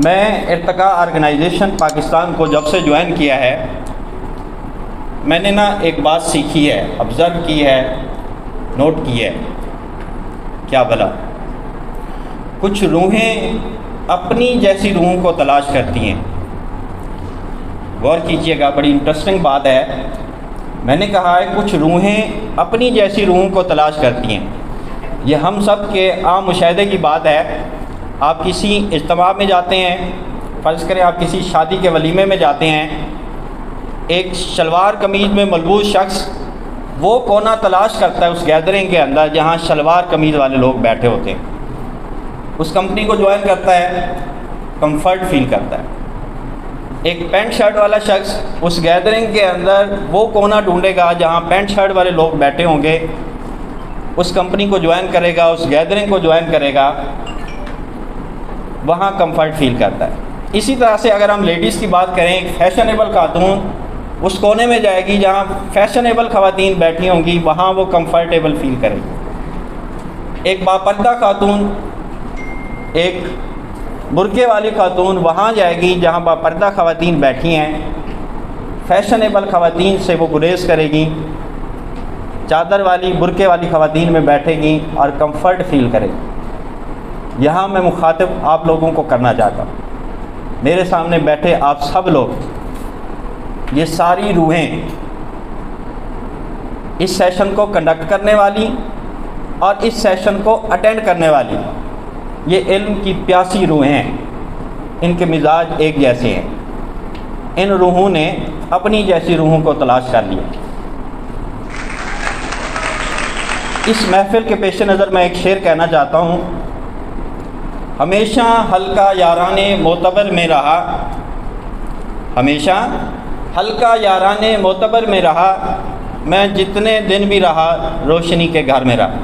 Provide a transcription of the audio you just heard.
میں ارتقا آرگنائزیشن پاکستان کو جب سے جوائن کیا ہے، میں نے ایک بات سیکھی ہے، آبزرو کی ہے، نوٹ کی ہے۔ کیا بھلا؟ کچھ روحیں اپنی جیسی روحوں کو تلاش کرتی ہیں۔ غور کیجئے گا، بڑی انٹرسٹنگ بات ہے۔ میں نے کہا ہے کچھ روحیں اپنی جیسی روحوں کو تلاش کرتی ہیں۔ یہ ہم سب کے عام مشاہدے کی بات ہے۔ آپ کسی اجتماع میں جاتے ہیں، فرض کریں آپ کسی شادی کے ولیمے میں جاتے ہیں، ایک شلوار قمیض میں ملبوس شخص وہ کونا تلاش کرتا ہے اس گیدرنگ کے اندر جہاں شلوار قمیض والے لوگ بیٹھے ہوتے ہیں۔ اس کمپنی کو جوائن کرتا ہے، کمفرٹ فیل کرتا ہے۔ ایک پینٹ شرٹ والا شخص اس گیدرنگ کے اندر وہ کونا ڈھونڈے گا جہاں پینٹ شرٹ والے لوگ بیٹھے ہوں گے، اس کمپنی کو جوائن کرے گا، اس گیدرنگ کو جوائن کرے گا، وہاں کمفرٹ فیل کرتا ہے۔ اسی طرح سے اگر ہم لیڈیز کی بات کریں، ایک فیشنیبل خاتون اس کونے میں جائے گی جہاں فیشنیبل خواتین بیٹھی ہوں گی، وہاں وہ کمفرٹیبل فیل کرے گی۔ ایک باپردہ خاتون، ایک برقعے والی خاتون وہاں جائے گی جہاں باپردہ خواتین بیٹھی ہیں، فیشنیبل خواتین سے وہ گریز کرے گی، چادر والی برقعے والی خواتین میں بیٹھے گی اور کمفرٹ فیل کرے گی۔ یہاں میں مخاطب آپ لوگوں کو کرنا چاہتا ہوں، میرے سامنے بیٹھے آپ سب لوگ، یہ ساری روحیں اس سیشن کو کنڈکٹ کرنے والی اور اس سیشن کو اٹینڈ کرنے والی، یہ علم کی پیاسی روحیں ہیں، ان کے مزاج ایک جیسے ہیں۔ ان روحوں نے اپنی جیسی روحوں کو تلاش کر لیا۔ اس محفل کے پیش نظر میں ایک شعر کہنا چاہتا ہوں۔ ہمیشہ حلقہ یاران معتبر میں رہا، ہمیشہ حلقہ یاران معتبر میں رہا، میں جتنے دن بھی رہا روشنی کے گھر میں رہا۔